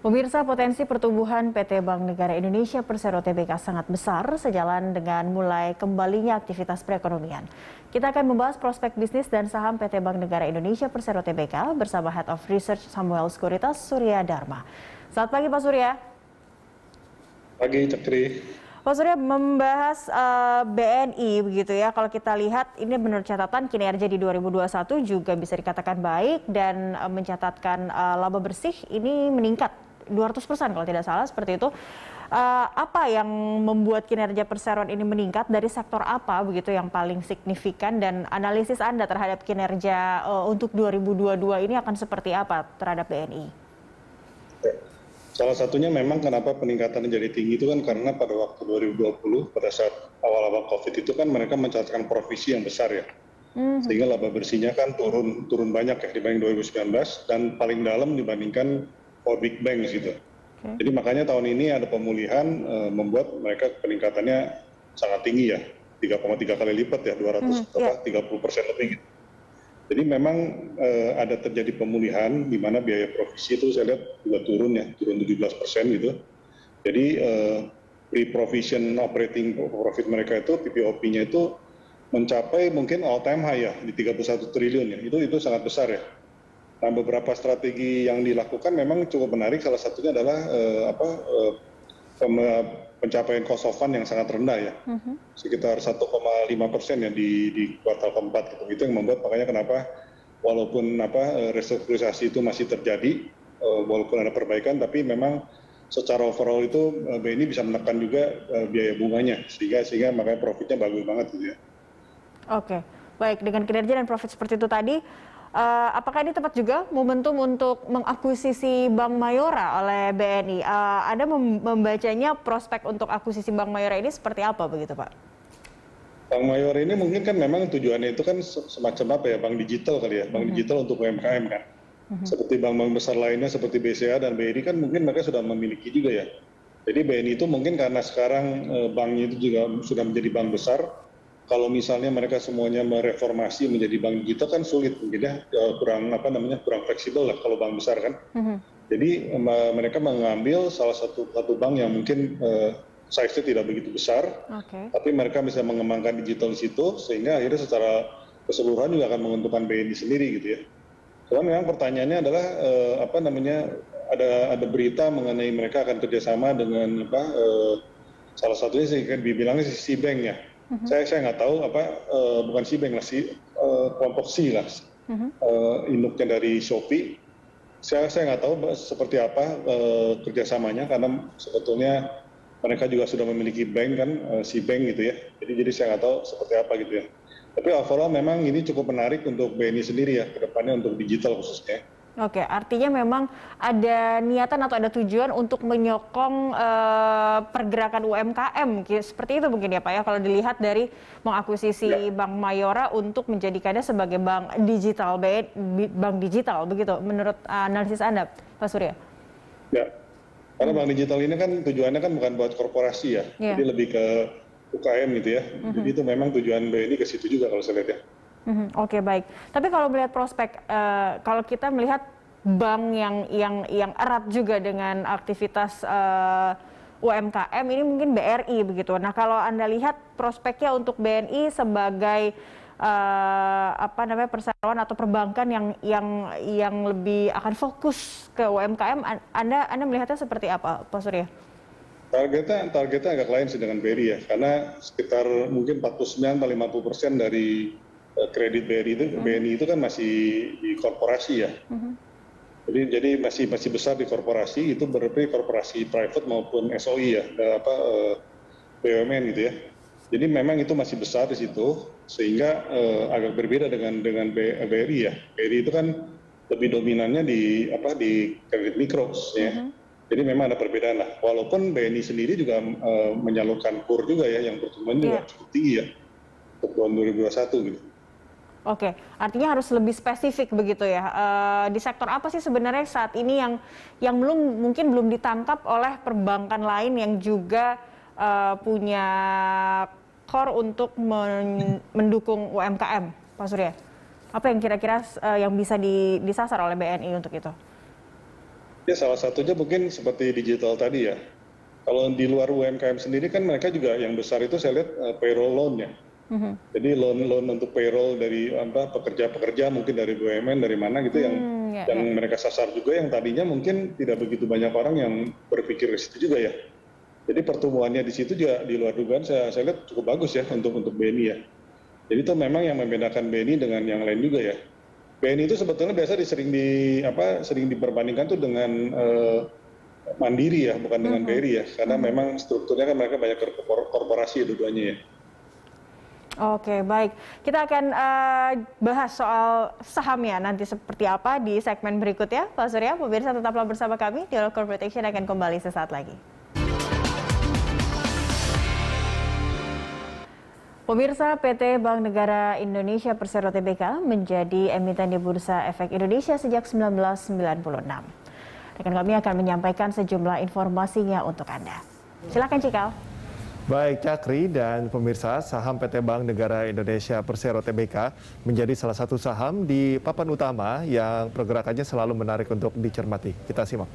Pemirsa, potensi pertumbuhan PT Bank Negara Indonesia Persero Tbk sangat besar sejalan dengan mulai kembalinya aktivitas perekonomian. Kita akan membahas prospek bisnis dan saham PT Bank Negara Indonesia Persero Tbk bersama Head of Research Samuel Skuritas Surya Dharma. Selamat pagi Pak Surya. Pagi Cakri. Pak Surya, membahas BNI begitu ya. Kalau kita lihat ini menurut catatan kinerja di 2021 juga bisa dikatakan baik dan mencatatkan laba bersih ini meningkat 200% kalau tidak salah seperti itu. Apa yang membuat kinerja Perseroan ini meningkat, dari sektor apa begitu yang paling signifikan, dan analisis Anda terhadap kinerja untuk 2022 ini akan seperti apa terhadap BNI? Salah satunya memang kenapa peningkatannya jadi tinggi itu kan karena pada waktu 2020 pada saat awal-awal COVID itu kan mereka mencatatkan provisi yang besar ya. Sehingga laba bersihnya kan turun banyak ya dibanding 2019 dan paling dalam dibandingkan big banks gitu. Jadi makanya tahun ini ada pemulihan membuat mereka peningkatannya sangat tinggi ya, 3,3 kali lipat ya, 30% lebih gitu. Jadi memang ada terjadi pemulihan di mana biaya provisi itu saya lihat juga turun 17% gitu. Jadi pre-provision operating profit mereka itu PPOP-nya itu mencapai mungkin all time high ya di 31 triliun ya. Itu sangat besar ya. Nah, beberapa strategi yang dilakukan memang cukup menarik. Salah satunya adalah pencapaian cost of fund yang sangat rendah ya, sekitar 1,5% ya di kuartal keempat gitu. Itu yang membuat makanya kenapa walaupun restrukturisasi itu masih terjadi, walaupun ada perbaikan, tapi memang secara overall itu BNI bisa menekan juga biaya bunganya sehingga makanya profitnya bagus banget gitu ya. Oke, baik, dengan kinerja dan profit seperti itu tadi, apakah ini tepat juga momentum untuk mengakuisisi Bank Mayora oleh BNI? Anda membacanya prospek untuk akuisisi Bank Mayora ini seperti apa begitu Pak? Bank Mayora ini mungkin kan memang tujuannya itu kan semacam apa ya, bank digital kali ya, bank digital untuk UMKM kan. Seperti bank-bank besar lainnya seperti BCA dan BRI kan mungkin mereka sudah memiliki juga ya. Jadi BNI itu mungkin karena sekarang banknya itu juga sudah menjadi bank besar. Kalau misalnya mereka semuanya mereformasi menjadi bank digital kan sulit mungkin ya, kurang fleksibel lah kalau bank besar kan. Jadi mereka mengambil salah satu bank yang mungkin size-nya tidak begitu besar, tapi mereka bisa mengembangkan digital di situ sehingga akhirnya secara keseluruhan juga akan menguntungkan BNI sendiri gitu ya. Cuman memang pertanyaannya adalah ada berita mengenai mereka akan kerjasama dengan salah satunya sih dibilangnya si Bank ya. Saya nggak tahu bukan si Bank lah, kelompok C lah, induknya dari Shopee. Saya nggak tahu seperti apa kerjasamanya karena sebetulnya mereka juga sudah memiliki bank kan, si Bank gitu ya. Jadi saya nggak tahu seperti apa gitu ya. Tapi overall memang ini cukup menarik untuk BNI sendiri ya, ke depannya untuk digital khususnya. Oke, artinya memang ada niatan atau ada tujuan untuk menyokong pergerakan UMKM, seperti itu mungkin ya Pak ya, kalau dilihat dari mengakuisisi Bank Mayora untuk menjadikannya sebagai bank digital, bank digital begitu, menurut analisis Anda, Pak Surya? Ya, karena bank digital ini kan tujuannya kan bukan buat korporasi ya, jadi lebih ke UKM gitu ya, jadi itu memang tujuan BNI ke situ juga kalau saya lihat ya. Oke, baik. Tapi kalau melihat prospek, kalau kita melihat bank yang erat juga dengan aktivitas UMKM ini mungkin BRI begitu. Nah, kalau Anda lihat prospeknya untuk BNI sebagai perseroan atau perbankan yang lebih akan fokus ke UMKM, Anda melihatnya seperti apa, Pak Surya? Targetnya agak lain sih dengan BRI ya, karena sekitar mungkin 49-50% dari kredit BNI itu kan masih di korporasi ya. Jadi masih besar di korporasi, itu berarti korporasi private maupun SOI ya, BUMN gitu ya. Jadi memang itu masih besar di situ, sehingga agak berbeda dengan BRI ya. BRI itu kan lebih dominannya di kredit mikro ya. Jadi memang ada perbedaan lah. Walaupun BNI sendiri juga menyalurkan KUR juga ya, yang pertumbuhan juga cukup tinggi ya untuk tahun 2021 gitu. Oke, artinya harus lebih spesifik begitu ya. Di sektor apa sih sebenarnya saat ini yang mungkin belum ditangkap oleh perbankan lain yang juga punya core untuk mendukung UMKM, Pak Surya? Apa yang kira-kira yang bisa disasar oleh BNI untuk itu? Ya salah satunya mungkin seperti digital tadi ya. Kalau di luar UMKM sendiri kan mereka juga yang besar itu saya lihat payroll loan-nya. Jadi loan untuk payroll dari pekerja-pekerja mungkin dari BUMN dari mana gitu yang Ya, ya. mereka sasar juga yang tadinya mungkin tidak begitu banyak orang yang berpikir ke situ juga ya. Jadi pertumbuhannya di situ juga di luar dugaan saya lihat cukup bagus ya untuk BNI ya. Jadi itu memang yang membedakan BNI dengan yang lain juga ya. BNI itu sebetulnya biasa sering diperbandingkan tuh dengan Mandiri ya, bukan dengan BRI ya, karena memang strukturnya kan mereka banyak korporasi dua-duanya ya. Oke, baik. Kita akan bahas soal sahamnya nanti seperti apa di segmen berikutnya, Pak Surya. Pemirsa tetaplah bersama kami. Dialog Corporate Action akan kembali sesaat lagi. Pemirsa, PT Bank Negara Indonesia Persero Tbk menjadi emiten di Bursa Efek Indonesia sejak 1996. Rekan kami akan menyampaikan sejumlah informasinya untuk Anda. Silakan Cikal. Baik Cakri dan pemirsa, saham PT Bank Negara Indonesia Persero Tbk menjadi salah satu saham di papan utama yang pergerakannya selalu menarik untuk dicermati. Kita simak.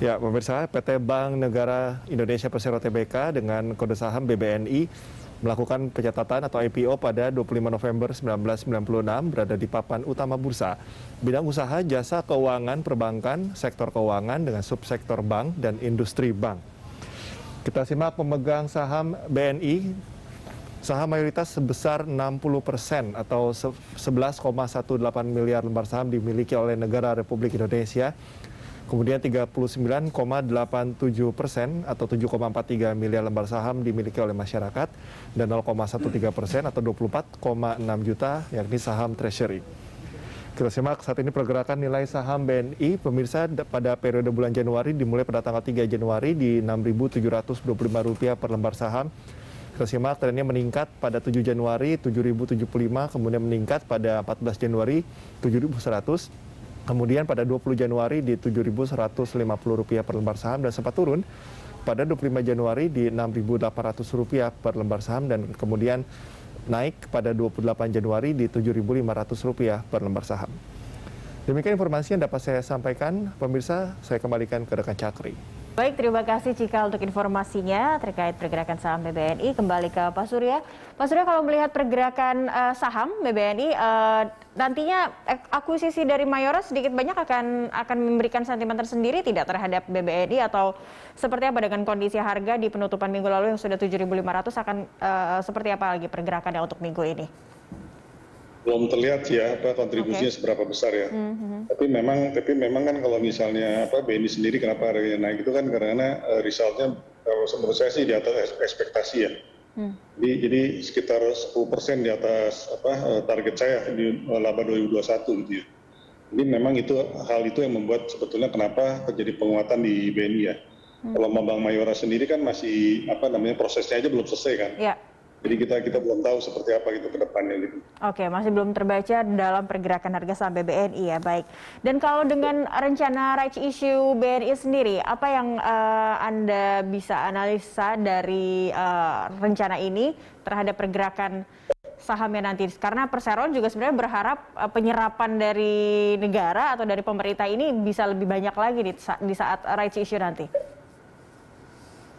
Ya, pemirsa, PT Bank Negara Indonesia Persero Tbk dengan kode saham BBNI melakukan pencatatan atau IPO pada 25 November 1996 berada di papan utama bursa. Bidang usaha jasa keuangan perbankan, sektor keuangan dengan subsektor bank dan industri bank. Kita simak pemegang saham BNI, saham mayoritas sebesar 60% atau 11,18 miliar lembar saham dimiliki oleh negara Republik Indonesia. Kemudian 39,87% atau 7,43 miliar lembar saham dimiliki oleh masyarakat dan 0,13% atau 24,6 juta yakni saham treasury. Kita simak saat ini pergerakan nilai saham BNI, pemirsa pada periode bulan Januari dimulai pada tanggal 3 Januari di Rp6.725 per lembar saham. Kita simak trennya meningkat pada 7 Januari 7.075, kemudian meningkat pada 14 Januari 7.100, kemudian pada 20 Januari di Rp7.150 per lembar saham dan sempat turun pada 25 Januari di Rp6.800 per lembar saham dan kemudian naik pada 28 Januari di Rp7.500 per lembar saham. Demikian informasi yang dapat saya sampaikan. Pemirsa, saya kembalikan ke rekan Cakri. Baik, terima kasih Cikal untuk informasinya terkait pergerakan saham BBNI. Kembali ke Pak Surya. Pak Surya, kalau melihat pergerakan saham BBNI, nantinya akuisisi dari Mayora sedikit banyak akan memberikan sentimen tersendiri tidak terhadap BBNI atau seperti apa dengan kondisi harga di penutupan minggu lalu yang sudah 7.500 akan seperti apa lagi pergerakannya untuk minggu ini? Belum terlihat sih ya kontribusinya seberapa besar ya. Tapi memang kan kalau misalnya BNI sendiri kenapa harganya naik itu kan karena resultnya menurut saya sih di atas ekspektasi ya. Jadi sekitar 10% di atas target saya di laba 2021 gitu ya. Jadi memang hal itu yang membuat sebetulnya kenapa terjadi penguatan di BNI ya. Kalau Bank Mayora sendiri kan masih prosesnya aja belum selesai kan. Ya. Jadi kita belum tahu seperti apa gitu ke depannya gitu. Oke, masih belum terbaca dalam pergerakan harga saham BBNI ya, baik. Dan kalau dengan rencana rights issue BNI sendiri, apa yang Anda bisa analisa dari rencana ini terhadap pergerakan sahamnya nanti? Karena Perseroan juga sebenarnya berharap penyerapan dari negara atau dari pemerintah ini bisa lebih banyak lagi di saat rights issue nanti.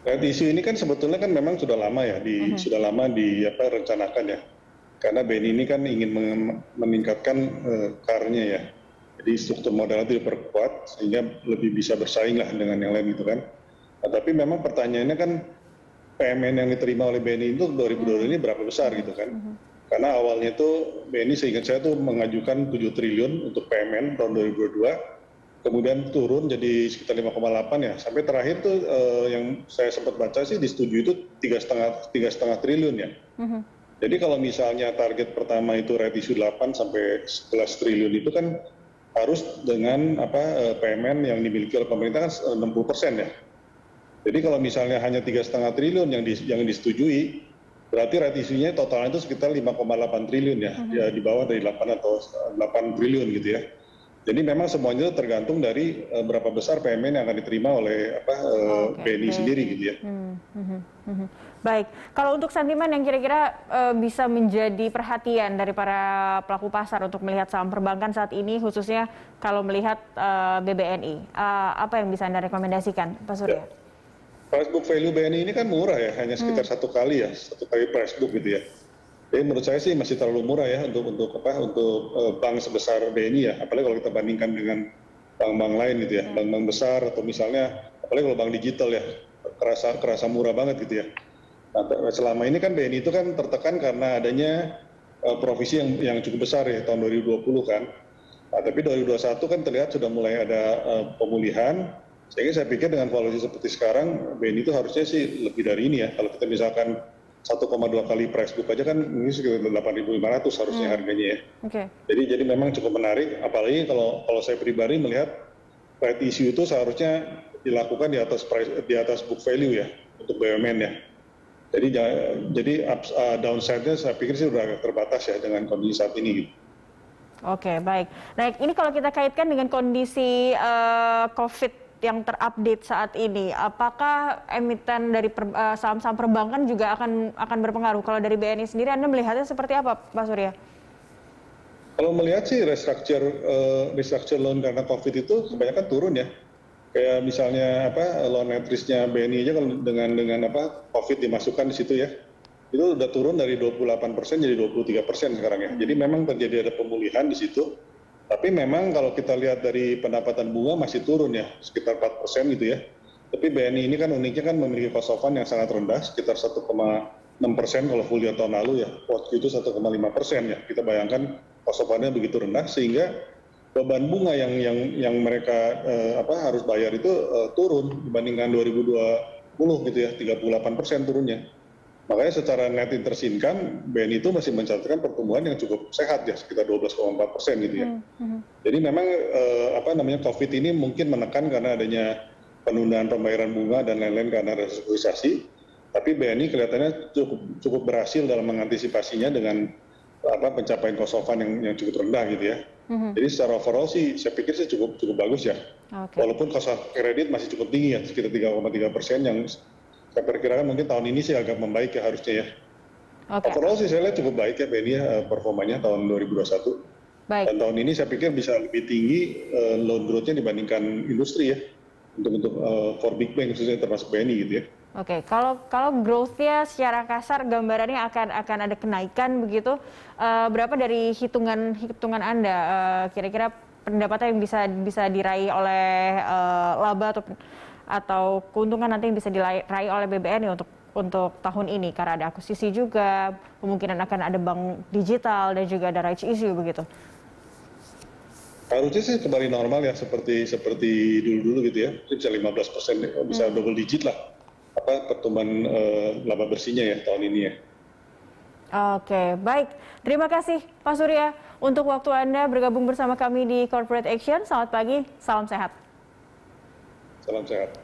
Isu ini kan sebetulnya kan memang sudah lama ya direncanakan ya. Karena BNI ini kan ingin meningkatkan KAR-nya ya. Jadi struktur modal itu diperkuat sehingga lebih bisa bersaing lah dengan yang lain gitu kan. Nah, tapi memang pertanyaannya kan PMN yang diterima oleh BNI itu 2022 ini berapa besar gitu kan. Karena awalnya itu BNI seingat saya tuh mengajukan 7 triliun untuk PMN tahun 2022. Kemudian turun jadi sekitar 5,8 ya. Sampai terakhir tuh yang saya sempat baca sih disetujui itu 3,5 triliun ya. Jadi kalau misalnya target pertama itu right issue 8 sampai 11 triliun itu kan harus dengan PMN yang dimiliki oleh pemerintah kan 60% ya. Jadi kalau misalnya hanya 3,5 triliun yang disetujui, berarti right issue-nya totalnya itu sekitar 5,8 triliun ya. Ya di bawah dari 8 atau 8 triliun gitu ya. Jadi memang semuanya tergantung dari berapa besar PMN yang akan diterima oleh BNI sendiri gitu ya. Baik, kalau untuk sentimen yang kira-kira bisa menjadi perhatian dari para pelaku pasar untuk melihat saham perbankan saat ini, khususnya kalau melihat BBNI, apa yang bisa Anda rekomendasikan, Pak Surya? Price book value BNI ini kan murah ya, hanya sekitar satu kali price book gitu ya. Jadi menurut saya sih masih terlalu murah ya untuk bank sebesar BNI ya, apalagi kalau kita bandingkan dengan bank-bank lain gitu ya, bank-bank besar atau misalnya apalagi kalau bank digital ya, kerasa murah banget gitu ya. Nah, selama ini kan BNI itu kan tertekan karena adanya provisi yang cukup besar ya tahun 2020 kan. Nah, tapi 2021 kan terlihat sudah mulai ada pemulihan, sehingga saya pikir dengan valuasi seperti sekarang BNI itu harusnya sih lebih dari ini ya. Kalau kita misalkan 1,2 kali price book aja kan ini sekitar 8.500 harusnya harganya ya. Jadi memang cukup menarik, apalagi kalau saya pribadi melihat right issue itu seharusnya dilakukan di atas book value ya untuk BUMN ya. Jadi downside-nya saya pikir sih udah agak terbatas ya dengan kondisi saat ini gitu. Oke, baik. Nah, ini kalau kita kaitkan dengan kondisi COVID yang terupdate saat ini, apakah emiten dari saham-saham perbankan juga akan berpengaruh? Kalau dari BNI sendiri, Anda melihatnya seperti apa, Pak Surya? Kalau melihat sih restructure loan karena COVID itu kebanyakan turun ya. Kayak misalnya loan at risk-nya BNI aja kalau dengan COVID dimasukkan di situ ya, itu udah turun dari 28% jadi 23% sekarang ya. Jadi memang terjadi ada pemulihan di situ. Tapi memang kalau kita lihat dari pendapatan bunga masih turun ya, sekitar 4% gitu ya. Tapi BNI ini kan uniknya kan memiliki cost of fund yang sangat rendah, sekitar 1,6% kalau full year tahun lalu ya. Waktu itu 1,5% ya. Kita bayangkan cost of fund-nya begitu rendah sehingga beban bunga yang mereka harus bayar itu turun dibandingkan 2020 gitu ya, 38% turunnya. Makanya secara net interest income, BNI itu masih mencatatkan pertumbuhan yang cukup sehat ya, sekitar 12,4% gitu ya. Jadi memang COVID ini mungkin menekan karena adanya penundaan pembayaran bunga dan lain-lain karena restrukturisasi. Tapi BNI kelihatannya cukup berhasil dalam mengantisipasinya dengan pencapaian cost of fund yang cukup rendah gitu ya. Jadi secara overall sih saya pikir sih cukup bagus ya. Walaupun cost of credit masih cukup tinggi ya, sekitar 3,3% yang saya perkirakan mungkin tahun ini sih agak membaik ya harusnya ya. Overall sih saya lihat cukup baik ya BNI performanya tahun 2021. Dan tahun ini saya pikir bisa lebih tinggi loan growth-nya dibandingkan industri ya. Untuk for big bank khususnya termasuk BNI gitu ya. Oke, kalau growth-nya secara kasar gambarannya akan ada kenaikan begitu, berapa dari hitungan Anda kira-kira pendapatan yang bisa diraih oleh laba atau keuntungan nanti yang bisa diraih oleh BBNI untuk tahun ini karena ada akuisisi juga, kemungkinan akan ada bank digital dan juga ada rights issue begitu. Harusnya sih kembali normal ya seperti dulu gitu ya, bisa 15%, bisa double digit lah pertumbuhan laba bersihnya ya tahun ini ya. Oke, baik. Terima kasih Pak Surya untuk waktu Anda bergabung bersama kami di Corporate Action. Selamat pagi, salam sehat. Salam sehat.